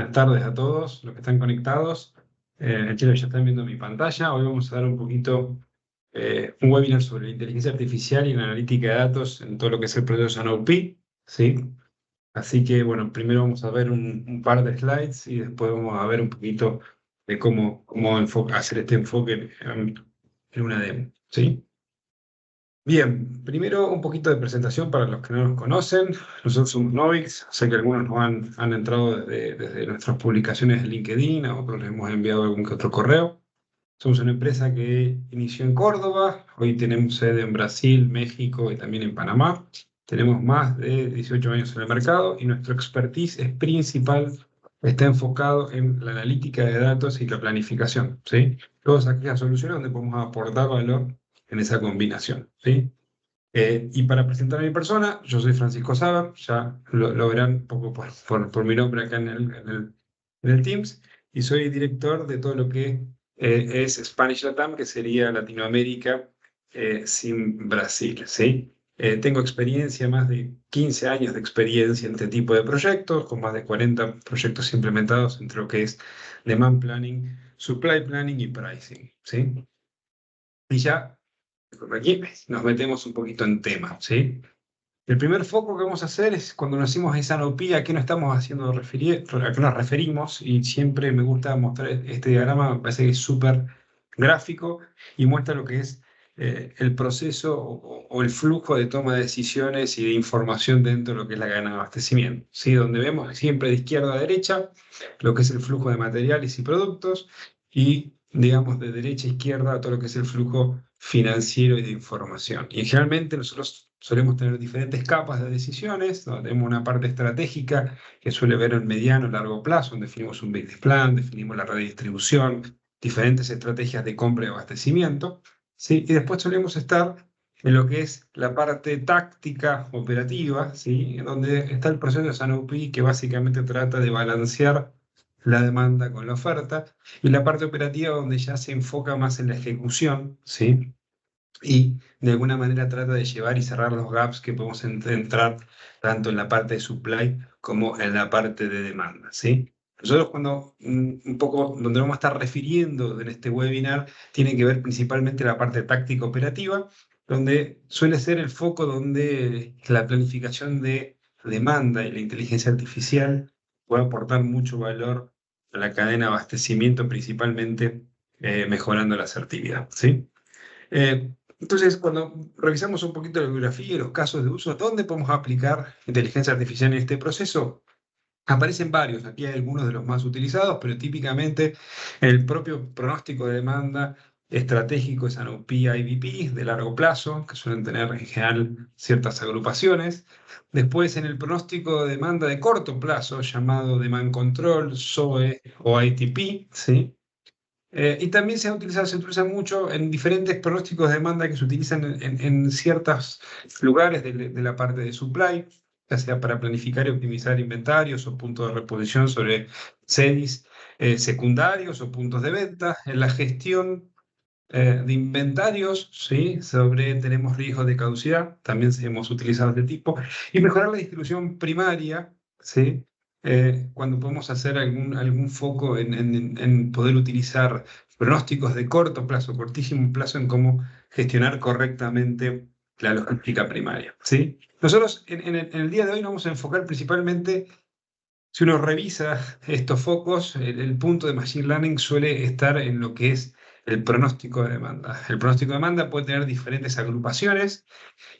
Buenas tardes a todos los que están conectados. Entiendo que ya están viendo mi pantalla. Hoy vamos a dar un poquito un webinar sobre la inteligencia artificial y la analítica de datos en todo lo que es el proceso NLP, ¿sí? Así que, bueno, primero vamos a ver un par de slides y después vamos a ver un poquito de cómo hacer este enfoque en una demo, ¿sí? Bien, primero un poquito de presentación para los que no nos conocen. Nosotros somos Novix, sé que algunos nos han entrado desde nuestras publicaciones de LinkedIn, a otros les hemos enviado algún que otro correo. Somos una empresa que inició en Córdoba, hoy tenemos sede en Brasil, México y también en Panamá. Tenemos más de 18 años en el mercado y nuestro expertise es principal, está enfocado en la analítica de datos y la planificación, ¿sí? Todas aquellas soluciones donde podemos aportar valor en esa combinación, ¿sí? Y para presentar a mi persona, yo soy Francisco Saba, ya lo verán un poco por mi nombre acá en el Teams, y soy director de todo lo que es Spanish Latam, que sería Latinoamérica sin Brasil, ¿sí? Tengo experiencia, más de 15 años de experiencia en este tipo de proyectos, con más de 40 proyectos implementados entre lo que es Demand Planning, Supply Planning y Pricing, ¿sí? Y ya por aquí nos metemos un poquito en tema, ¿sí? El primer foco que vamos a hacer es cuando nos decimos esa anopía, ¿a qué nos estamos haciendo a qué nos referimos? Y siempre me gusta mostrar este diagrama, me parece que es súper gráfico y muestra lo que es el proceso o el flujo de toma de decisiones y de información dentro de lo que es la cadena de abastecimiento, ¿sí? Donde vemos siempre de izquierda a derecha lo que es el flujo de materiales y productos y, digamos, de derecha a izquierda todo lo que es el flujo financiero y de información. Y generalmente nosotros solemos tener diferentes capas de decisiones, donde tenemos una parte estratégica que suele ver en mediano y largo plazo, donde definimos un business plan, definimos la redistribución, diferentes estrategias de compra y abastecimiento, ¿sí? Y después solemos estar en lo que es la parte táctica operativa, ¿sí? Donde está el proceso de Sanofi, que básicamente trata de balancear la demanda con la oferta, y la parte operativa donde ya se enfoca más en la ejecución, ¿sí? Y de alguna manera trata de llevar y cerrar los gaps que podemos entrar tanto en la parte de supply como en la parte de demanda, ¿sí? Nosotros cuando un poco donde vamos a estar refiriendo en este webinar tiene que ver principalmente la parte táctica operativa, donde suele ser el foco donde la planificación de demanda y la inteligencia artificial puede aportar mucho valor a la cadena de abastecimiento, principalmente mejorando la asertividad, ¿sí? Entonces, cuando revisamos un poquito la bibliografía y los casos de uso, ¿dónde podemos aplicar inteligencia artificial en este proceso? Aparecen varios, aquí hay algunos de los más utilizados, pero típicamente el propio pronóstico de demanda estratégico es ANOP IBP de largo plazo, que suelen tener en general ciertas agrupaciones. Después en el pronóstico de demanda de corto plazo, llamado Demand Control, SOE o ITP, ¿sí? Y también se utiliza mucho en diferentes pronósticos de demanda que se utilizan en ciertos lugares de la parte de supply, ya sea para planificar y optimizar inventarios o puntos de reposición sobre CEDIs secundarios o puntos de venta, en la gestión de inventarios, ¿sí? Tenemos riesgos de caducidad, también hemos utilizado este tipo, y mejorar la distribución primaria, ¿sí? Cuando podemos hacer algún foco en poder utilizar pronósticos de corto plazo, cortísimo plazo, en cómo gestionar correctamente la logística primaria, ¿sí? Nosotros en el día de hoy nos vamos a enfocar principalmente, si uno revisa estos focos, el punto de Machine Learning suele estar en lo que es el pronóstico de demanda. El pronóstico de demanda puede tener diferentes agrupaciones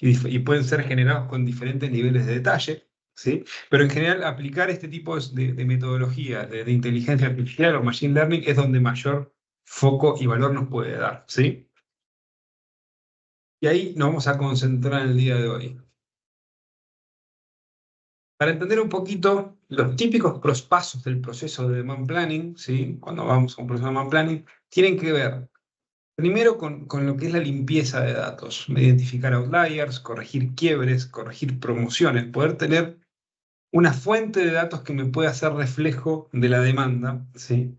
y pueden ser generados con diferentes niveles de detalle, ¿sí? Pero en general aplicar este tipo de metodología de inteligencia artificial o Machine Learning es donde mayor foco y valor nos puede dar, ¿sí? Y ahí nos vamos a concentrar en el día de hoy. Para entender un poquito los típicos pasos del proceso de demand planning, ¿sí? Cuando vamos a un proceso de demand planning, tienen que ver primero con lo que es la limpieza de datos, identificar outliers, corregir quiebres, corregir promociones, poder tener una fuente de datos que me pueda hacer reflejo de la demanda, ¿sí?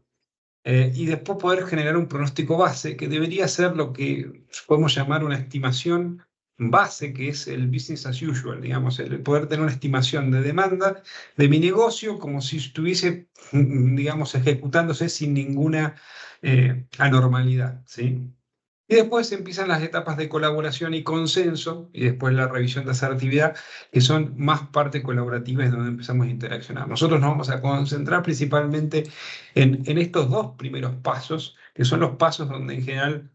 Y después poder generar un pronóstico base que debería ser lo que podemos llamar una estimación base, que es el business as usual, digamos, el poder tener una estimación de demanda de mi negocio como si estuviese, digamos, ejecutándose sin ninguna anormalidad, ¿sí? Y después empiezan las etapas de colaboración y consenso, y después la revisión de asertividad, que son más partes colaborativas donde empezamos a interaccionar. Nosotros nos vamos a concentrar principalmente en estos dos primeros pasos, que son los pasos donde en general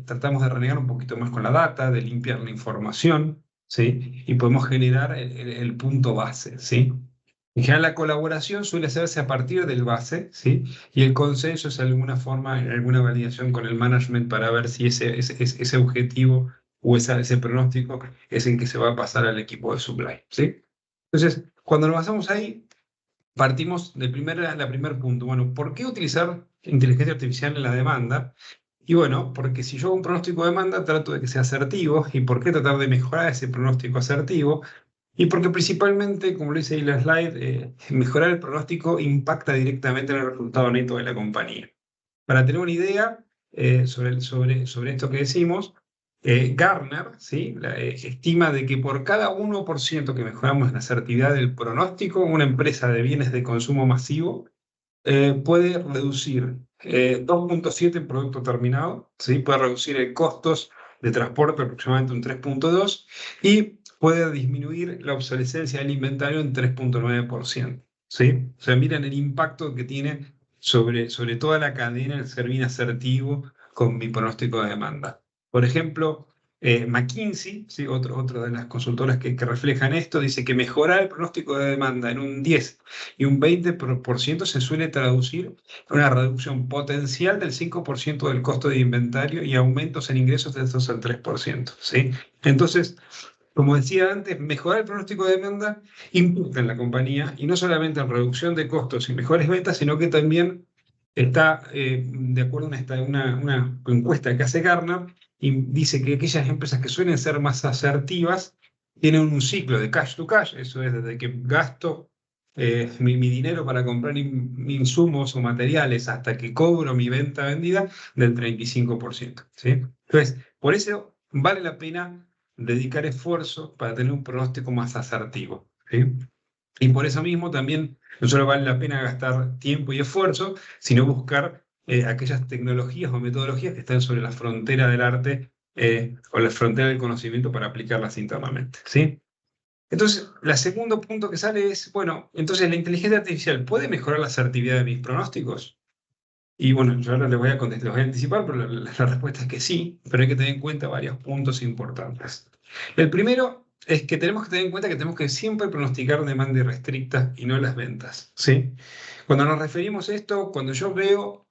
tratamos de renegar un poquito más con la data, de limpiar la información, ¿sí? Y podemos generar el punto base, ¿sí? En general, la colaboración suele hacerse a partir del base, ¿sí? Y el consenso es alguna forma, alguna validación con el management para ver si ese objetivo o ese pronóstico es el que se va a pasar al equipo de supply, ¿sí? Entonces, cuando nos basamos ahí, partimos del primer punto. Bueno, ¿por qué utilizar inteligencia artificial en la demanda? Y bueno, porque si yo hago un pronóstico de demanda, trato de que sea asertivo. ¿Y por qué tratar de mejorar ese pronóstico asertivo? Y porque principalmente, como lo dice ahí la slide, mejorar el pronóstico impacta directamente en el resultado neto de la compañía. Para tener una idea sobre esto que decimos, Gartner, ¿sí? Estima de que por cada 1% que mejoramos la asertividad del pronóstico, una empresa de bienes de consumo masivo puede reducir 2,7 en producto terminado, ¿sí? Puede reducir costos de transporte aproximadamente un 3,2 y puede disminuir la obsolescencia del inventario en 3,9%, ¿sí? O sea, miren el impacto que tiene sobre toda la cadena el ser bien asertivo con mi pronóstico de demanda. Por ejemplo, McKinsey, ¿sí? Otra de las consultoras que reflejan esto, dice que mejorar el pronóstico de demanda en un 10 y un 20% se suele traducir en una reducción potencial del 5% del costo de inventario y aumentos en ingresos del 2 al 3%, ¿sí? Entonces, como decía antes, mejorar el pronóstico de demanda impacta en la compañía y no solamente en reducción de costos y mejores ventas, sino que también está, de acuerdo a una encuesta que hace Gartner, y dice que aquellas empresas que suelen ser más asertivas tienen un ciclo de cash to cash, eso es desde que gasto mi dinero para comprar insumos o materiales hasta que cobro mi venta vendida del 35%, ¿sí? Entonces, por eso vale la pena dedicar esfuerzo para tener un pronóstico más asertivo, ¿sí? Y por eso mismo también no solo vale la pena gastar tiempo y esfuerzo, sino buscar aquellas tecnologías o metodologías que están sobre la frontera del arte o la frontera del conocimiento para aplicarlas internamente, ¿sí? Entonces, el segundo punto que sale es, bueno, entonces la inteligencia artificial puede mejorar la asertividad de mis pronósticos. Y bueno, yo ahora les voy a contestar, les voy a anticipar, pero la respuesta es que sí, pero hay que tener en cuenta varios puntos importantes. El primero es que tenemos que tener en cuenta que tenemos que siempre pronosticar demanda irrestricta y no las ventas, ¿sí? Cuando nos referimos a esto, cuando yo veo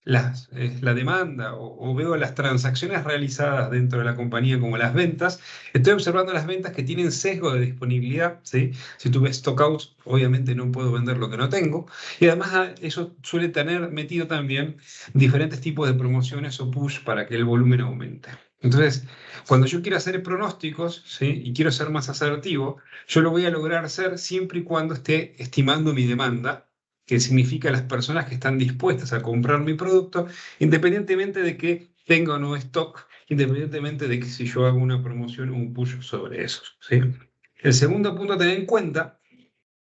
la demanda o veo las transacciones realizadas dentro de la compañía como las ventas, estoy observando las ventas que tienen sesgo de disponibilidad, ¿sí? Si tuve stockouts, obviamente no puedo vender lo que no tengo. Y además eso suele tener metido también diferentes tipos de promociones o push para que el volumen aumente. Entonces, cuando yo quiero hacer pronósticos, ¿sí? Y quiero ser más asertivo, yo lo voy a lograr hacer siempre y cuando esté estimando mi demanda, que significa las personas que están dispuestas a comprar mi producto, independientemente de que tenga o no stock, independientemente de que si yo hago una promoción o un push sobre eso, ¿sí? El segundo punto a tener en cuenta,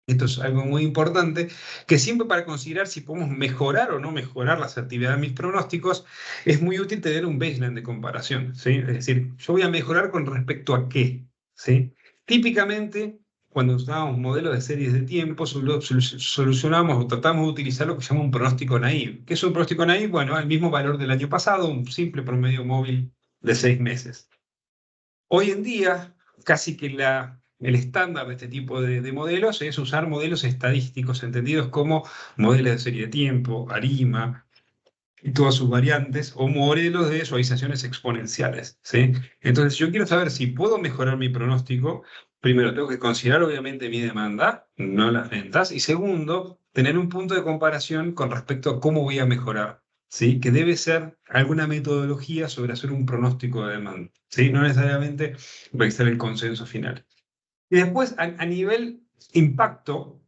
esto es algo muy importante, que siempre para considerar si podemos mejorar o no mejorar la asertividad de mis pronósticos, es muy útil tener un baseline de comparación, ¿sí? Es decir, yo voy a mejorar con respecto a qué, ¿sí? Típicamente, cuando usábamos modelos de series de tiempo, solucionamos o tratamos de utilizar lo que se llama un pronóstico naive. ¿Qué es un pronóstico naive? Bueno, el mismo valor del año pasado, un simple promedio móvil de 6 meses. Hoy en día, casi que el estándar de este tipo de modelos es usar modelos estadísticos, entendidos como modelos de serie de tiempo, ARIMA y todas sus variantes, o modelos de suavizaciones exponenciales, ¿sí? Entonces, yo quiero saber si puedo mejorar mi pronóstico. Primero, tengo que considerar obviamente mi demanda, no las ventas. Y segundo, tener un punto de comparación con respecto a cómo voy a mejorar, ¿sí? Que debe ser alguna metodología sobre hacer un pronóstico de demanda, ¿sí? No necesariamente va a ser el consenso final. Y después, a nivel impacto,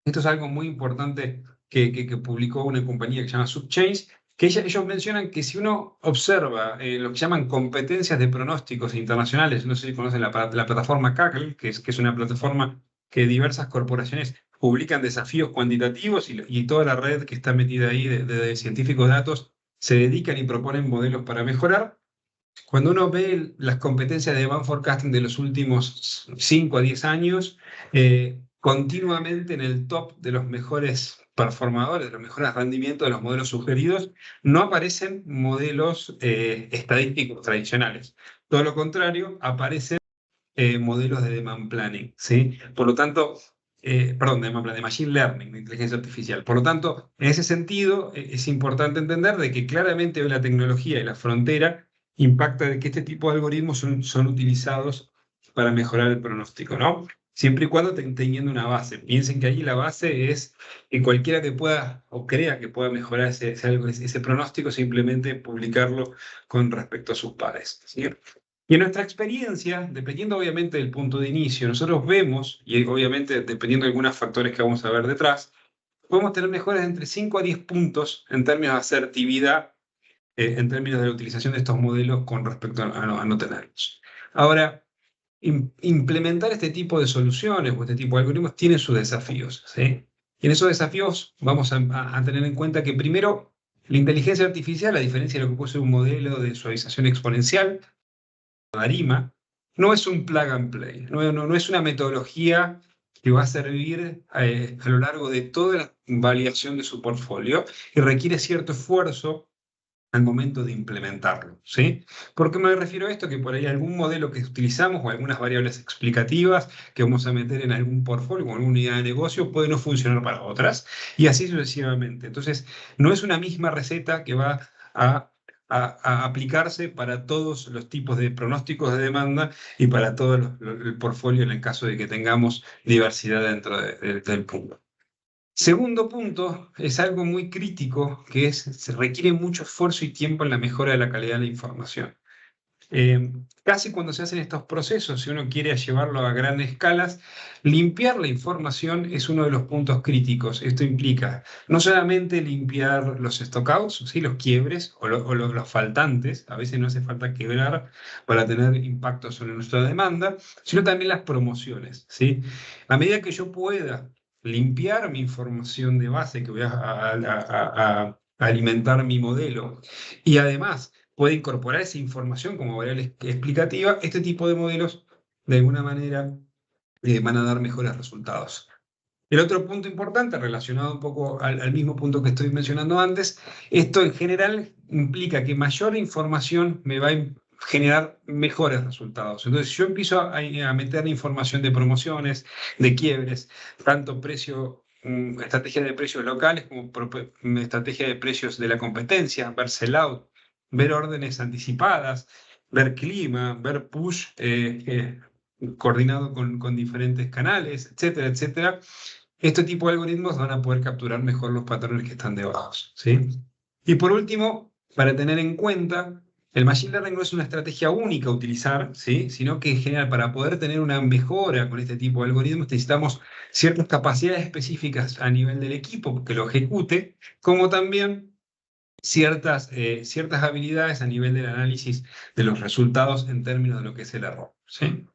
esto es algo muy importante que publicó una compañía que se llama Subchange, que ellos mencionan que si uno observa lo que llaman competencias de pronósticos internacionales, no sé si conocen la plataforma Kaggle, que es una plataforma que diversas corporaciones publican desafíos cuantitativos y toda la red que está metida ahí de científicos de datos se dedican y proponen modelos para mejorar. Cuando uno ve las competencias de demand forecasting de los últimos 5 a 10 años, continuamente en el top de los mejores performadores, de los mejores rendimientos de los modelos sugeridos, no aparecen modelos estadísticos tradicionales. Todo lo contrario, aparecen modelos de demand planning, ¿sí? Por lo tanto, perdón, de demand planning, de machine learning, de inteligencia artificial. Por lo tanto, en ese sentido, es importante entender de que claramente hoy la tecnología y la frontera impacta de que este tipo de algoritmos son utilizados para mejorar el pronóstico, ¿no? Siempre y cuando teniendo una base. Piensen que allí la base es que cualquiera que pueda o crea que pueda mejorar ese pronóstico, simplemente publicarlo con respecto a sus pares, ¿sí? Y en nuestra experiencia, dependiendo obviamente del punto de inicio, nosotros vemos, y obviamente dependiendo de algunos factores que vamos a ver detrás, podemos tener mejoras de entre 5 a 10 puntos en términos de asertividad, en términos de la utilización de estos modelos con respecto a no tenerlos. Ahora, implementar este tipo de soluciones o este tipo de algoritmos tiene sus desafíos, ¿sí? Y en esos desafíos vamos a tener en cuenta que primero, la inteligencia artificial, a diferencia de lo que puede ser un modelo de suavización exponencial, ARIMA, no es un plug and play, no es una metodología que va a servir a lo largo de toda la validación de su portfolio y requiere cierto esfuerzo al momento de implementarlo, ¿sí? ¿Por qué me refiero a esto? Que por ahí algún modelo que utilizamos o algunas variables explicativas que vamos a meter en algún portfolio o alguna unidad de negocio puede no funcionar para otras y así sucesivamente. Entonces, no es una misma receta que va a aplicarse para todos los tipos de pronósticos de demanda y para todo el portfolio en el caso de que tengamos diversidad dentro del punto. Segundo punto, es algo muy crítico, que se requiere mucho esfuerzo y tiempo en la mejora de la calidad de la información. Casi cuando se hacen estos procesos, si uno quiere llevarlo a grandes escalas, limpiar la información es uno de los puntos críticos. Esto implica no solamente limpiar los stockouts, ¿sí? Los quiebres o los faltantes, a veces no hace falta quebrar para tener impacto sobre nuestra demanda, sino también las promociones, ¿sí? A medida que yo pueda limpiar mi información de base, que voy a alimentar mi modelo, y además puede incorporar esa información como variable explicativa, este tipo de modelos de alguna manera van a dar mejores resultados. El otro punto importante, relacionado un poco al mismo punto que estoy mencionando antes, esto en general implica que mayor información me va a generar mejores resultados. Entonces, yo empiezo a meter información de promociones, de quiebres, tanto estrategias de precios locales como estrategia de precios de la competencia, ver sellout, ver órdenes anticipadas, ver clima, ver push coordinado con diferentes canales, etcétera, etcétera. Este tipo de algoritmos van a poder capturar mejor los patrones que están debajo, ¿sí? Y por último, para tener en cuenta, el Machine Learning no es una estrategia única a utilizar, ¿sí? Sino que en general para poder tener una mejora con este tipo de algoritmos necesitamos ciertas capacidades específicas a nivel del equipo que lo ejecute, como también ciertas habilidades a nivel del análisis de los resultados en términos de lo que es el error, ¿sí?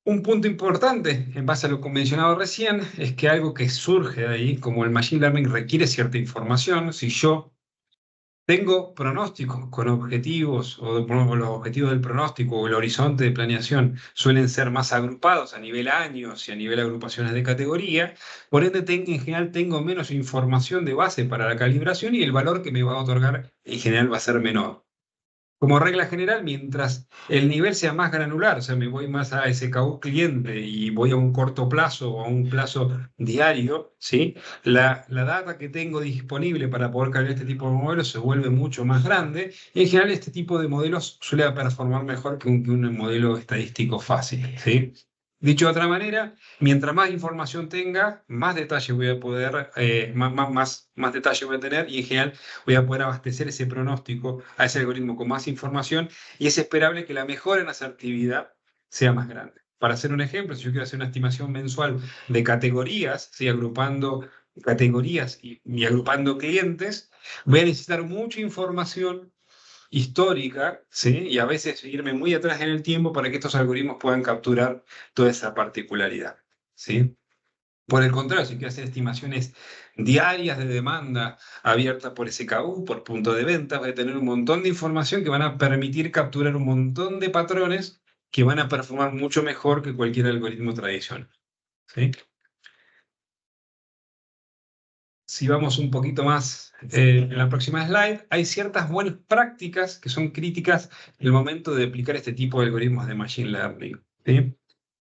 Un punto importante, en base a lo que mencionado recién, es que algo que surge de ahí, como el Machine Learning requiere cierta información, si yo tengo pronósticos con objetivos, o los objetivos del pronóstico o el horizonte de planeación suelen ser más agrupados a nivel años y a nivel agrupaciones de categoría, por ende en general tengo menos información de base para la calibración y el valor que me va a otorgar en general va a ser menor. Como regla general, mientras el nivel sea más granular, o sea, me voy más a SKU cliente y voy a un corto plazo o a un plazo diario, ¿sí? La data que tengo disponible para poder cargar este tipo de modelos se vuelve mucho más grande y en general este tipo de modelos suele performar mejor que un modelo estadístico fácil, ¿sí? Dicho de otra manera, mientras más información tenga, más detalle voy a poder, más detalle voy a tener y en general voy a poder abastecer ese pronóstico a ese algoritmo con más información y es esperable que la mejora en asertividad sea más grande. Para hacer un ejemplo, si yo quiero hacer una estimación mensual de categorías, ¿sí? Agrupando categorías y agrupando clientes, voy a necesitar mucha información histórica, ¿sí? Y a veces irme muy atrás en el tiempo para que estos algoritmos puedan capturar toda esa particularidad, ¿sí? Por el contrario, si quiero hacer estimaciones diarias de demanda abierta por SKU, por punto de venta, voy a tener un montón de información que van a permitir capturar un montón de patrones que van a performar mucho mejor que cualquier algoritmo tradicional, ¿sí? Si vamos un poquito más en la próxima slide, hay ciertas buenas prácticas que son críticas en el momento de aplicar este tipo de algoritmos de Machine Learning, ¿sí?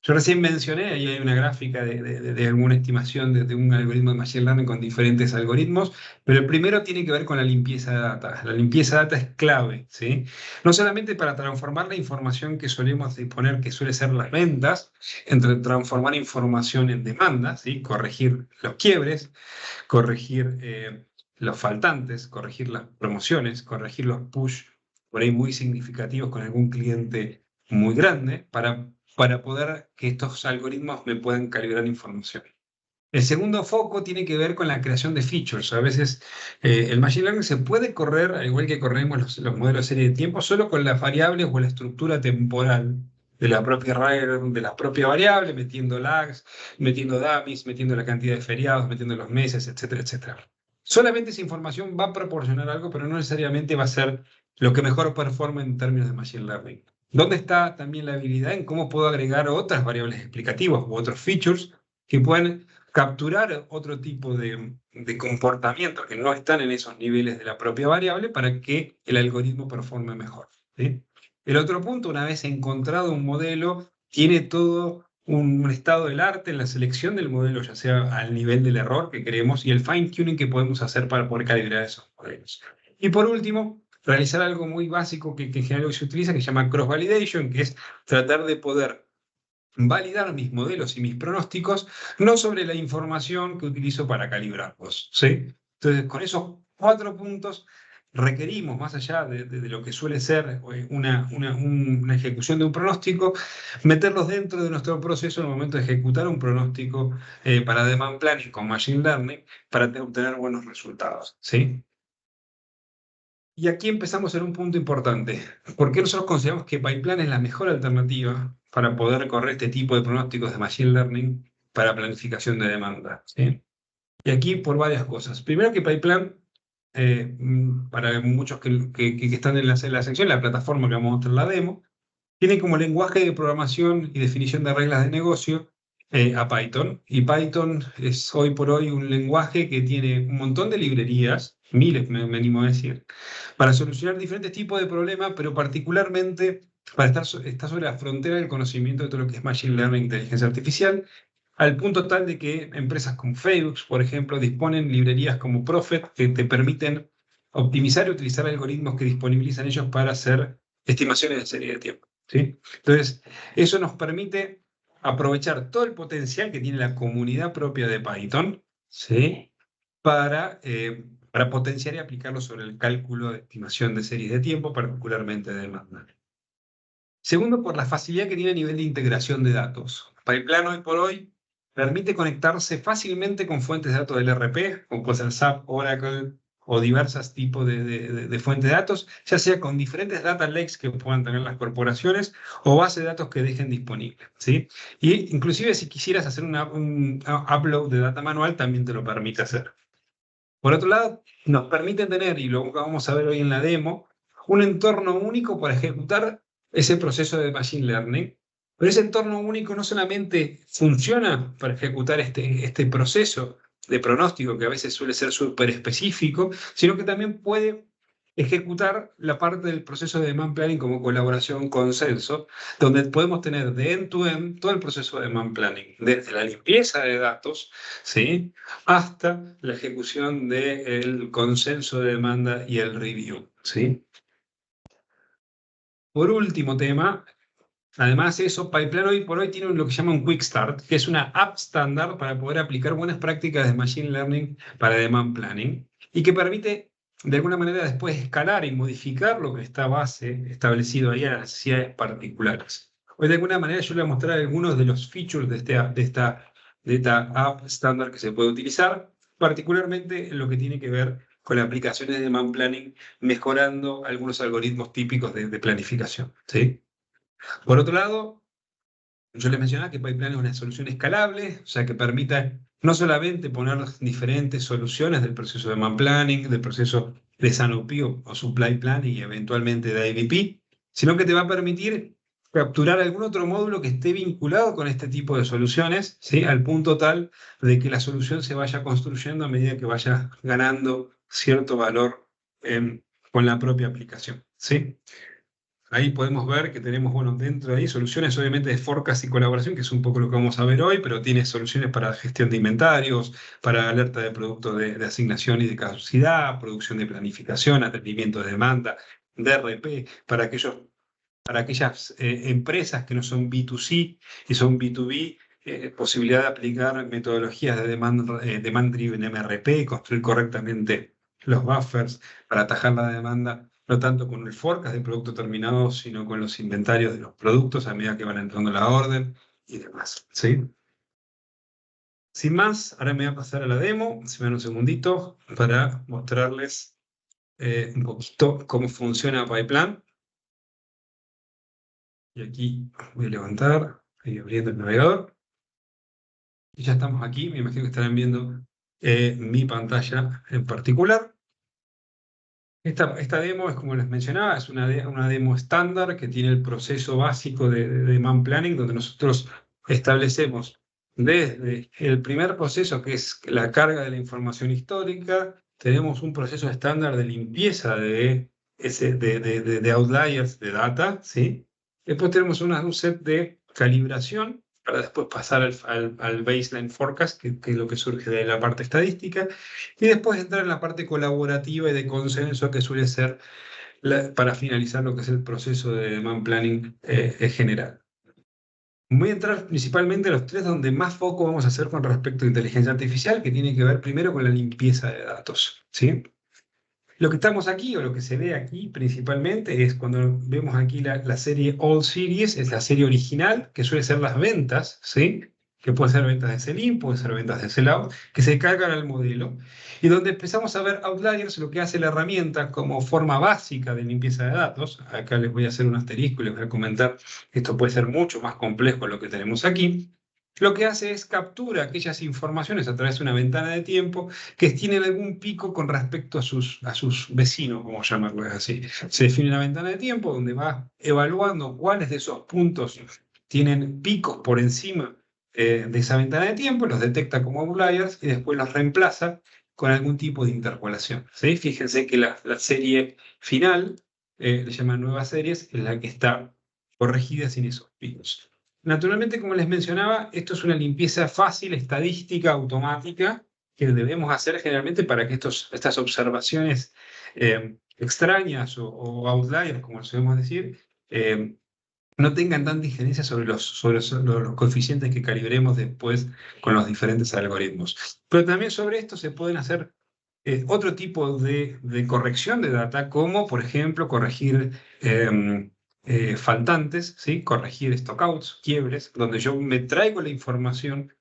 Yo recién mencioné, ahí hay una gráfica de alguna estimación de un algoritmo de Machine Learning con diferentes algoritmos, pero el primero tiene que ver con la limpieza de data. La limpieza de data es clave, ¿sí? No solamente para transformar la información que solemos disponer, que suele ser las ventas, entre transformar información en demanda, ¿sí? Corregir los quiebres, corregir los faltantes, corregir las promociones, corregir los push por ahí muy significativos con algún cliente muy grande para poder que estos algoritmos me puedan calibrar información. El segundo foco tiene que ver con la creación de features. A veces el Machine Learning se puede correr, al igual que corremos los modelos de serie de tiempo, solo con las variables o la estructura temporal de la propia variable, metiendo lags, metiendo dummies, metiendo la cantidad de feriados, metiendo los meses, etcétera, etcétera. Solamente esa información va a proporcionar algo, pero no necesariamente va a ser lo que mejor performa en términos de Machine Learning. ¿Dónde está también la habilidad en cómo puedo agregar otras variables explicativas u otros features que puedan capturar otro tipo de comportamientos que no están en esos niveles de la propia variable para que el algoritmo performe mejor, ¿sí? El otro punto, una vez encontrado un modelo, tiene todo un estado del arte en la selección del modelo, ya sea al nivel del error que queremos y el fine-tuning que podemos hacer para poder calibrar esos modelos. Y por último, realizar algo muy básico que en general se utiliza, que se llama cross-validation, que es tratar de poder validar mis modelos y mis pronósticos, no sobre la información que utilizo para calibrarlos, ¿sí? Entonces, con esos 4 puntos requerimos, más allá de lo que suele ser una ejecución de un pronóstico, meterlos dentro de nuestro proceso en el momento de ejecutar un pronóstico para demand planning con Machine Learning para obtener buenos resultados, ¿sí? Y aquí empezamos en un punto importante. ¿Por qué nosotros consideramos que Pyplan es la mejor alternativa para poder correr este tipo de pronósticos de Machine Learning para planificación de demanda? ¿Sí? Y aquí por varias cosas. Primero que Pyplan, para muchos que están en la sección, la plataforma que vamos a mostrar la demo, tiene como lenguaje de programación y definición de reglas de negocio a Python. Y Python es hoy por hoy un lenguaje que tiene un montón de librerías, miles me animo a decir, para solucionar diferentes tipos de problemas, pero particularmente para estar sobre la frontera del conocimiento de todo lo que es Machine Learning e inteligencia artificial, al punto tal de que empresas como Facebook, por ejemplo, disponen librerías como Prophet que te permiten optimizar y utilizar algoritmos que disponibilizan ellos para hacer estimaciones de serie de tiempo, ¿sí? Entonces, eso nos permite aprovechar todo el potencial que tiene la comunidad propia de Python, ¿sí? Para potenciar y aplicarlo sobre el cálculo de estimación de series de tiempo, particularmente de demanda. Segundo, por la facilidad que tiene a nivel de integración de datos. Pyplan hoy por hoy permite conectarse fácilmente con fuentes de datos del ERP, como puede ser SAP, Oracle o diversos tipos de fuentes de datos, ya sea con diferentes data lakes que puedan tener las corporaciones o bases de datos que dejen disponibles, ¿sí? Y inclusive si quisieras hacer un upload de data manual, también te lo permite hacer. Por otro lado, nos permite tener, y lo vamos a ver hoy en la demo, un entorno único para ejecutar ese proceso de Machine Learning. Pero ese entorno único no solamente funciona para ejecutar este proceso de pronóstico, que a veces suele ser súper específico, sino que también puede ejecutar la parte del proceso de demand planning como colaboración consenso, donde podemos tener de end-to-end todo el proceso de demand planning, desde la limpieza de datos, ¿sí?, hasta la ejecución del consenso de demanda y el review, ¿sí? Por último tema, además eso, Pyplan hoy por hoy tiene lo que llama un Quick Start, que es una app estándar para poder aplicar buenas prácticas de Machine Learning para Demand Planning y que permite de alguna manera después escalar y modificar lo que está base establecido ahí a las necesidades particulares. Hoy de alguna manera yo le voy a mostrar algunos de los features de esta app estándar que se puede utilizar. particularmente en lo que tiene que ver con aplicaciones de demand planning, mejorando algunos algoritmos típicos de planificación, ¿sí? Por otro lado, yo les mencionaba que Pipeline es una solución escalable, o sea, que permita no solamente poner diferentes soluciones del proceso de demand planning, del proceso de SANOP o supply planning y eventualmente de IBP, sino que te va a permitir capturar algún otro módulo que esté vinculado con este tipo de soluciones, ¿sí? Al punto tal de que la solución se vaya construyendo a medida que vaya ganando cierto valor con la propia aplicación, ¿sí? Ahí podemos ver que tenemos, bueno, dentro de ahí soluciones obviamente de forecast y colaboración, que es un poco lo que vamos a ver hoy, pero tiene soluciones para gestión de inventarios, para alerta de productos de asignación y de caducidad, producción de planificación, atendimiento de demanda, DRP, para aquellas empresas que no son B2C y son B2B, posibilidad de aplicar metodologías de demand driven MRP, construir correctamente los buffers para atajar la demanda, no tanto con el forecast de producto terminado, sino con los inventarios de los productos a medida que van entrando la orden y demás, ¿sí? Sin más, ahora me voy a pasar a la demo, si me dan un segundito, para mostrarles un poquito cómo funciona Pipeline. Y aquí voy a levantar, ahí abriendo el navegador. Y ya estamos aquí, me imagino que estarán viendo mi pantalla en particular. Esta demo es como les mencionaba, es una demo estándar que tiene el proceso básico de demand planning, donde nosotros establecemos desde el primer proceso, que es la carga de la información histórica, tenemos un proceso estándar de limpieza de outliers de data, ¿sí? Después tenemos un set de calibración para después pasar al baseline forecast, que es lo que surge de la parte estadística, y después entrar en la parte colaborativa y de consenso, que suele ser para finalizar lo que es el proceso de demand planning en general. Voy a entrar principalmente a los tres donde más foco vamos a hacer con respecto a inteligencia artificial, que tiene que ver primero con la limpieza de datos, ¿sí? Lo que estamos aquí, o lo que se ve aquí principalmente, es cuando vemos aquí la serie All Series, es la serie original, que suele ser las ventas, ¿sí? Que pueden ser ventas de sell-in, pueden ser ventas de sell-out, que se cargan al modelo. Y donde empezamos a ver outliers, lo que hace la herramienta como forma básica de limpieza de datos. Acá les voy a hacer un asterisco y les voy a comentar que esto puede ser mucho más complejo lo que tenemos aquí. Lo que hace es captura aquellas informaciones a través de una ventana de tiempo que tienen algún pico con respecto a sus vecinos, vamos a llamarlo así. Se define una ventana de tiempo donde va evaluando cuáles de esos puntos tienen picos por encima de esa ventana de tiempo, los detecta como outliers y después los reemplaza con algún tipo de interpolación, ¿sí? Fíjense que la serie final, le llaman nuevas series, es la que está corregida sin esos picos. Naturalmente, como les mencionaba, esto es una limpieza fácil, estadística, automática, que debemos hacer generalmente para que estas observaciones extrañas o outliers, como solemos decir, no tengan tanta injerencia sobre los coeficientes que calibremos después con los diferentes algoritmos. Pero también sobre esto se pueden hacer otro tipo de corrección de data, como por ejemplo corregir faltantes, ¿sí? Corregir stockouts, quiebres, donde yo me traigo la información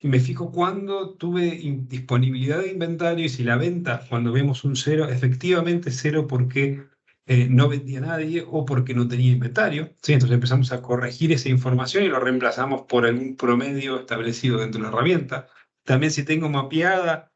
y me fijo cuándo tuve disponibilidad de inventario y si la venta, cuando vemos un cero, efectivamente cero porque no vendía nadie o porque no tenía inventario, ¿sí? Entonces empezamos a corregir esa información y lo reemplazamos por algún promedio establecido dentro de la herramienta. También si tengo mapeada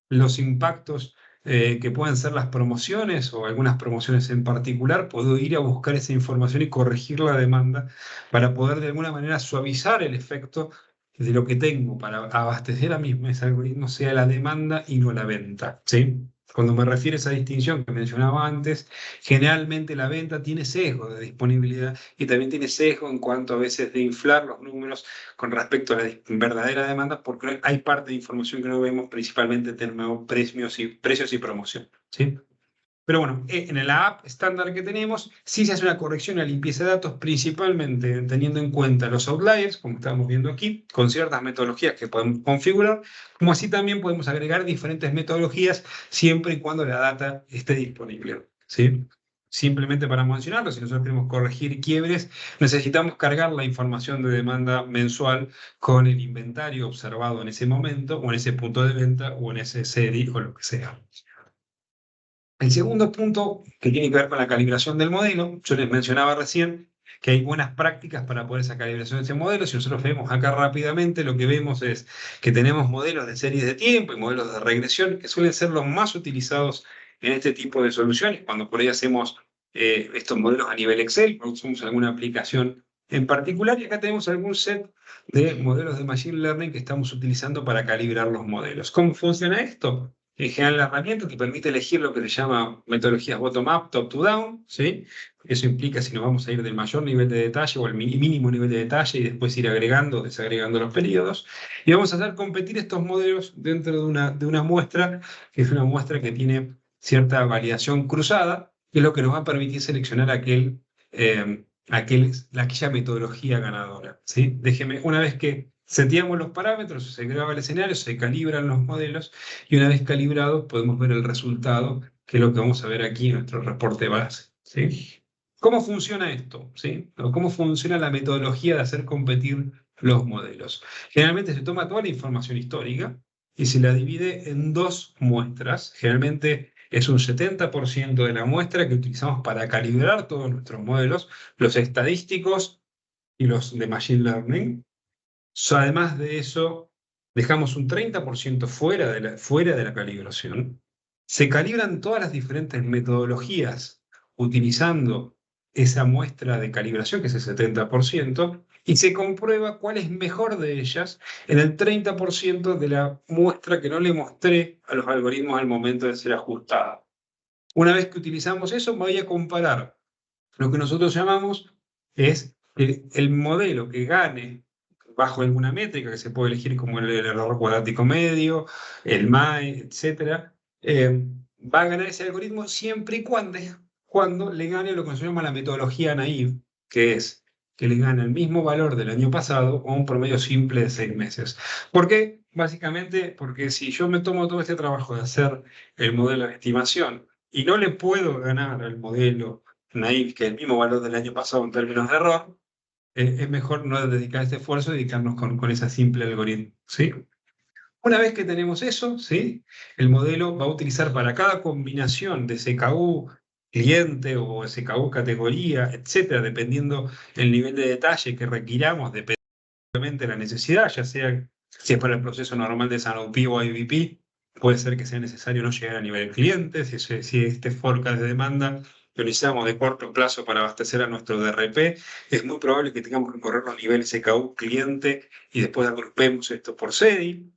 los impactos que pueden ser las promociones o algunas promociones en particular, puedo ir a buscar esa información y corregir la demanda para poder de alguna manera suavizar el efecto de lo que tengo para abastecer a ese algoritmo, sea la demanda y no la venta, ¿sí? Cuando me refiero a esa distinción que mencionaba antes, generalmente la venta tiene sesgo de disponibilidad y también tiene sesgo en cuanto a veces de inflar los números con respecto a la verdadera demanda, porque hay parte de información que no vemos, principalmente tenemos precios y promoción, ¿sí? Pero bueno, en la app estándar que tenemos, sí se hace una corrección y una limpieza de datos, principalmente teniendo en cuenta los outliers, como estamos viendo aquí, con ciertas metodologías que podemos configurar, como así también podemos agregar diferentes metodologías siempre y cuando la data esté disponible, ¿sí? simplemente para mencionarlo, si nosotros queremos corregir quiebres, necesitamos cargar la información de demanda mensual con el inventario observado en ese momento, o en ese punto de venta, o en ese serie, o lo que sea. El segundo punto, que tiene que ver con la calibración del modelo, yo les mencionaba recién que hay buenas prácticas para poder esa calibración de ese modelo. Si nosotros vemos acá rápidamente, lo que vemos es que tenemos modelos de series de tiempo y modelos de regresión que suelen ser los más utilizados en este tipo de soluciones, cuando por ahí hacemos estos modelos a nivel Excel, cuando usamos alguna aplicación en particular, y acá tenemos algún set de modelos de Machine Learning que estamos utilizando para calibrar los modelos. ¿Cómo funciona esto? En general, la herramienta te permite elegir lo que se llama metodologías bottom-up, top-to-down, ¿sí? Eso implica si nos vamos a ir del mayor nivel de detalle o al mínimo nivel de detalle y después ir agregando o desagregando los periodos. Y vamos a hacer competir estos modelos dentro de una muestra, que es una muestra que tiene cierta variación cruzada, que es lo que nos va a permitir seleccionar aquella metodología ganadora, ¿sí? Una vez que seteamos los parámetros, se graba el escenario, se calibran los modelos y una vez calibrados podemos ver el resultado, que es lo que vamos a ver aquí en nuestro reporte base, ¿sí? ¿Cómo funciona esto? ¿Sí? ¿O cómo funciona la metodología de hacer competir los modelos? Generalmente se toma toda la información histórica y se la divide en dos muestras. Generalmente es un 70% de la muestra que utilizamos para calibrar todos nuestros modelos, los estadísticos y los de Machine Learning. Además de eso, dejamos un 30% fuera de la calibración. Se calibran todas las diferentes metodologías utilizando esa muestra de calibración, que es el 70%, y se comprueba cuál es mejor de ellas en el 30% de la muestra que no le mostré a los algoritmos al momento de ser ajustada. Una vez que utilizamos eso, voy a comparar lo que nosotros llamamos es el modelo que gane bajo alguna métrica que se puede elegir como el error cuadrático medio, el MAE, etc. Va a ganar ese algoritmo siempre y cuando le gane lo que se llama la metodología naive, que es que le gane el mismo valor del año pasado o un promedio simple de 6 meses. ¿Por qué? Básicamente porque si yo me tomo todo este trabajo de hacer el modelo de estimación y no le puedo ganar al modelo naive, que es el mismo valor del año pasado en términos de error, es mejor no dedicar este esfuerzo y dedicarnos con ese simple algoritmo, ¿sí? Una vez que tenemos eso, ¿sí? El modelo va a utilizar para cada combinación de SKU cliente o SKU categoría, etcétera, dependiendo el nivel de detalle que requiramos, dependiendo de la necesidad, ya sea si es para el proceso normal de SANOP o IBP, puede ser que sea necesario no llegar a nivel cliente, si este forecast de demanda lo necesitamos de corto plazo para abastecer a nuestro DRP, es muy probable que tengamos que correr los niveles SKU cliente y después agrupemos esto por SEDI,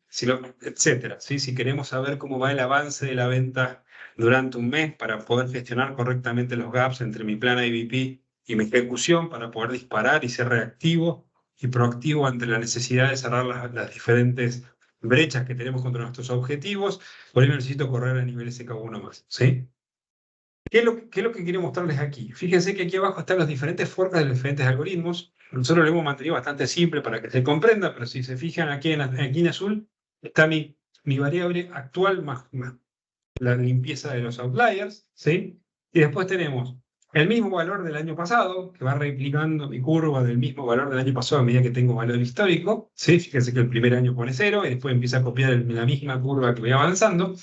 etcétera, ¿sí? Si queremos saber cómo va el avance de la venta durante un mes para poder gestionar correctamente los gaps entre mi plan IBP y mi ejecución, para poder disparar y ser reactivo y proactivo ante la necesidad de cerrar las diferentes brechas que tenemos contra nuestros objetivos, por ello necesito correr a nivel SK1 más, ¿sí? ¿Qué es lo que quiero mostrarles aquí? Fíjense que aquí abajo están los diferentes forecast de los diferentes algoritmos. Nosotros lo hemos mantenido bastante simple para que se comprenda, pero si se fijan aquí en azul, está mi variable actual más la limpieza de los outliers, ¿sí? Y después tenemos el mismo valor del año pasado, que va replicando mi curva del mismo valor del año pasado a medida que tengo valor histórico, ¿sí? Fíjense que el primer año pone 0 y después empieza a copiar la misma curva que voy avanzando.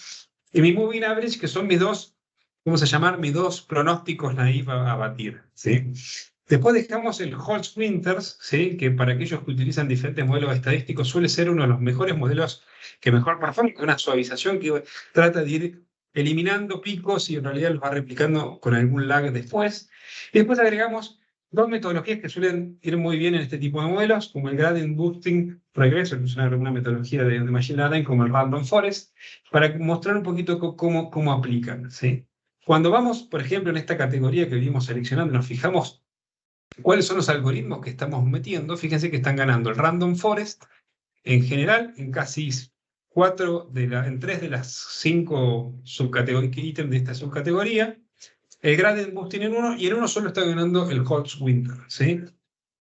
Y mi moving average, que son mis dos, vamos a llamar mis dos pronósticos naive a batir, ¿sí? Después dejamos el Holtz-Winters, ¿sí? Que para aquellos que utilizan diferentes modelos estadísticos suele ser uno de los mejores modelos que mejor performa, con una suavización que trata de ir eliminando picos y en realidad los va replicando con algún lag después. Y después agregamos dos metodologías que suelen ir muy bien en este tipo de modelos, como el Gradient Boosting Regression, que es una metodología de Machine Learning, como el Random Forest, para mostrar un poquito cómo aplican, ¿sí? Cuando vamos, por ejemplo, en esta categoría que venimos seleccionando, nos fijamos cuáles son los algoritmos que estamos metiendo. Fíjense que están ganando el Random Forest en general en casi en 3 de las 5 ítems de esta subcategoría. El Gradient Boosting en uno y en uno solo está ganando el Holtz-Winter, ¿sí?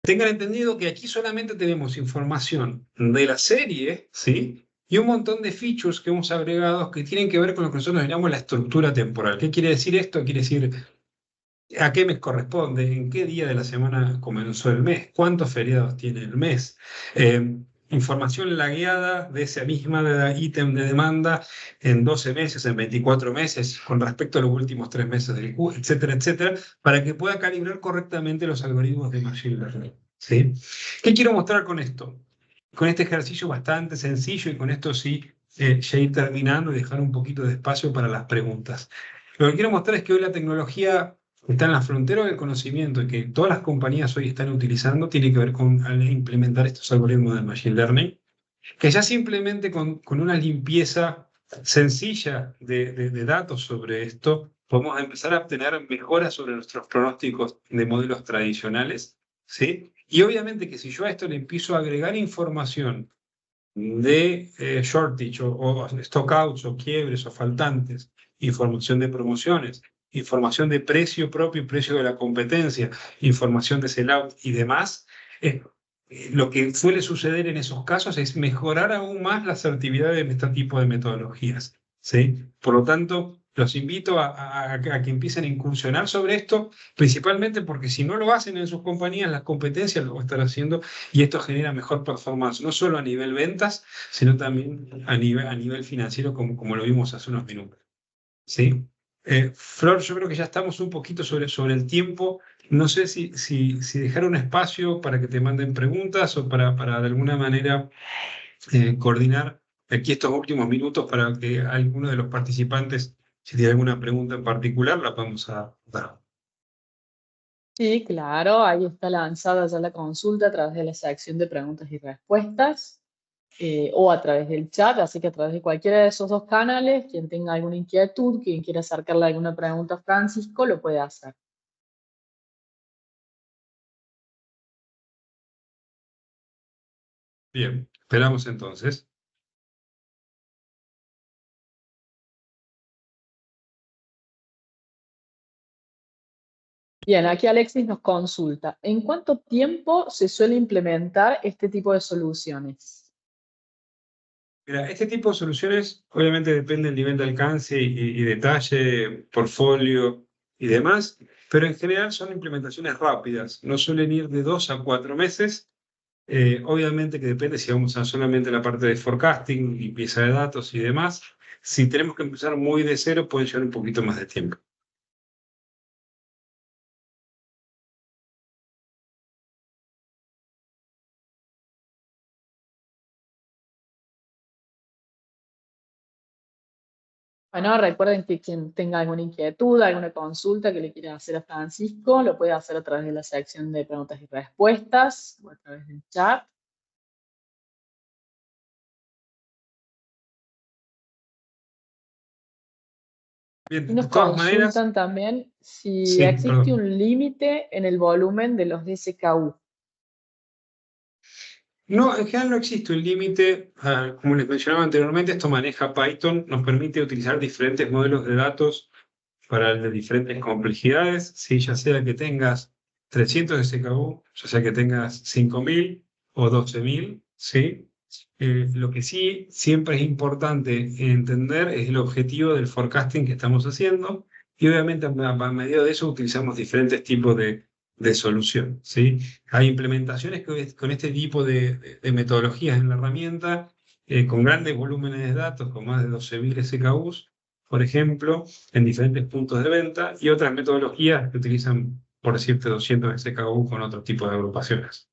Tengan entendido que aquí solamente tenemos información de la serie, ¿sí? Y un montón de features que hemos agregado que tienen que ver con lo que nosotros llamamos la estructura temporal. ¿Qué quiere decir esto? Quiere decir ¿A qué mes corresponde? ¿En qué día de la semana comenzó el mes? ¿Cuántos feriados tiene el mes? Información lagueada de ese misma ítem de demanda en 12 meses, en 24 meses, con respecto a los últimos 3 meses del Q, etcétera, etcétera, para que pueda calibrar correctamente los algoritmos de Machine Learning. ¿Sí? ¿Qué quiero mostrar con esto? Con este ejercicio bastante sencillo y con esto sí, ya ir terminando y dejar un poquito de espacio para las preguntas. Lo que quiero mostrar es que hoy la tecnología está en la frontera del conocimiento y que todas las compañías hoy están utilizando tiene que ver con al implementar estos algoritmos de Machine Learning, que ya simplemente con una limpieza sencilla de datos sobre esto, podemos empezar a obtener mejoras sobre nuestros pronósticos de modelos tradicionales, ¿sí? Y obviamente que si yo a esto le empiezo a agregar información de shortage o stockouts o quiebres o faltantes, información de promociones, información de precio propio y precio de la competencia, información de sellout y demás, lo que suele suceder en esos casos es mejorar aún más la asertividad de este tipo de metodologías, ¿sí? Por lo tanto, los invito a que empiecen a incursionar sobre esto, principalmente porque si no lo hacen en sus compañías, las competencias lo van a estar haciendo y esto genera mejor performance, no solo a nivel ventas, sino también a nivel financiero, como lo vimos hace unos minutos. ¿Sí? Flor, yo creo que ya estamos un poquito sobre el tiempo. No sé si dejar un espacio para que te manden preguntas o para de alguna manera coordinar aquí estos últimos minutos para que alguno de los participantes, si tiene alguna pregunta en particular, la vamos a dar. Sí, claro, ahí está lanzada ya la consulta a través de la sección de preguntas y respuestas o a través del chat, así que a través de cualquiera de esos dos canales, quien tenga alguna inquietud, quien quiera acercarle alguna pregunta a Francisco, lo puede hacer. Bien, esperamos entonces. Bien, aquí Alexis nos consulta, ¿en cuánto tiempo se suele implementar este tipo de soluciones? Mira, este tipo de soluciones obviamente depende del nivel de alcance y detalle, portfolio y demás, pero en general son implementaciones rápidas, no suelen ir de 2 a 4 meses. Obviamente que depende si vamos a solamente la parte de forecasting, limpieza de datos y demás. Si tenemos que empezar muy de cero, puede llevar un poquito más de tiempo. Bueno, recuerden que quien tenga alguna inquietud, alguna consulta que le quiera hacer a Francisco, lo puede hacer a través de la sección de preguntas y respuestas o a través del chat. Bien, Y de nos todas maneras, consultan también si sí, existe perdón. un límite en el volumen de los DSKU. No, en general no existe un límite. Como les mencionaba anteriormente, esto maneja Python, nos permite utilizar diferentes modelos de datos para de diferentes complejidades, ¿sí? Ya sea que tengas 300 SKU, ya sea que tengas 5.000 o 12.000, ¿sí? Lo que sí siempre es importante entender es el objetivo del forecasting que estamos haciendo y obviamente a medida de eso utilizamos diferentes tipos de solución, ¿sí? Hay implementaciones con este tipo de metodologías en la herramienta, con grandes volúmenes de datos, con más de 12.000 SKUs, por ejemplo, en diferentes puntos de venta, y otras metodologías que utilizan, por decirte, 200 SKU con otro tipo de agrupaciones.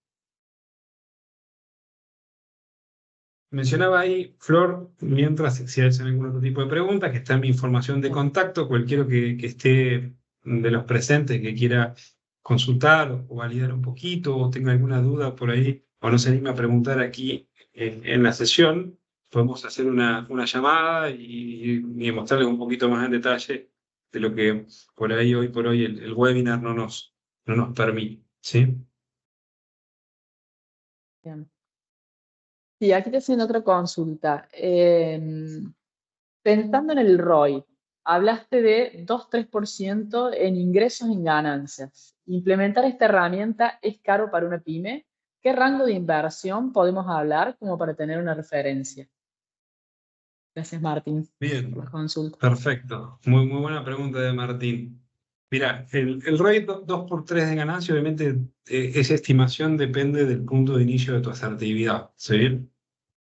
Mencionaba ahí, Flor, mientras si hacen algún otro tipo de pregunta, que está en mi información de contacto, cualquiera que esté de los presentes que quiera consultar o validar un poquito o tenga alguna duda por ahí o no se anime a preguntar aquí en la sesión, podemos hacer una llamada y mostrarles un poquito más en detalle de lo que por ahí hoy por hoy el webinar no nos permite. ¿Sí? Bien. Sí, aquí te hacen otra consulta. Pensando en el ROI, hablaste de 2-3% en ingresos en ganancias. ¿Implementar esta herramienta es caro para una pyme? ¿Qué rango de inversión podemos hablar como para tener una referencia? Gracias, Martín, Bien, por la consulta. perfecto. Muy buena pregunta de Martín. Mira, el ROI 2 por 3 de ganancia, obviamente, esa estimación depende del punto de inicio de tu asertividad. ¿Sí?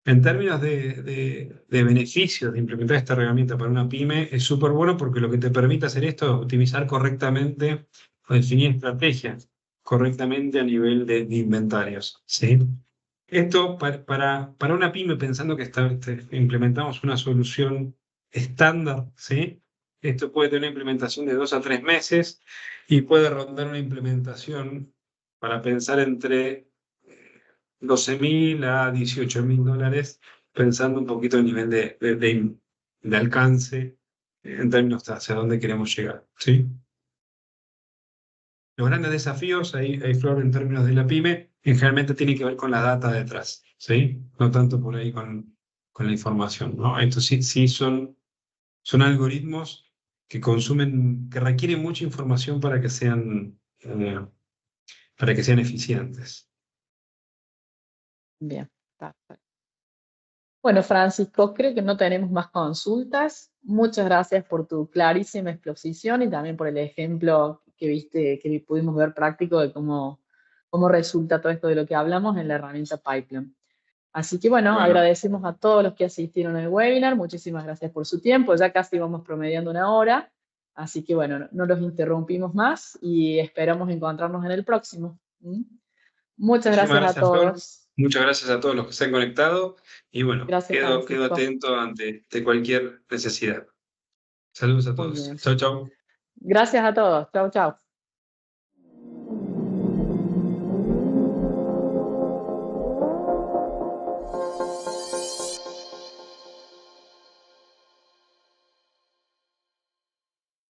En términos de beneficios de implementar esta herramienta para una pyme, es súper bueno porque lo que te permite hacer esto es optimizar correctamente o definir estrategias correctamente a nivel de inventarios. ¿Sí? Esto para una pyme, pensando que implementamos una solución estándar, ¿sí? Esto puede tener una implementación de 2 a 3 meses y puede rondar una implementación para pensar entre 12.000 a 18.000 dólares, pensando un poquito el nivel de alcance en términos de hacia dónde queremos llegar, ¿sí? Los grandes desafíos, ahí Flor, en términos de la pyme, generalmente tiene que ver con la data detrás, ¿sí? No tanto por ahí con la información, ¿no? Estos sí son algoritmos que requieren mucha información para que sean eficientes. Bien, perfecto. Bueno, Francisco, creo que no tenemos más consultas. Muchas gracias por tu clarísima exposición y también por el ejemplo que viste, que pudimos ver práctico de cómo resulta todo esto de lo que hablamos en la herramienta Pipeline. Así que bueno, Bueno, agradecemos a todos los que asistieron al webinar. Muchísimas gracias por su tiempo. Ya casi vamos promediando 1 hora. Así que bueno, no los interrumpimos más y esperamos encontrarnos en el próximo. ¿Mm? Muchas muchísimas gracias a gracias, Flor. todos. Muchas gracias a todos los que se han conectado. Y bueno, Gracias, quedo Francisco. atento ante cualquier necesidad. Saludos a Muy todos. bien. Chau, chau. Gracias a todos. Chau, chau.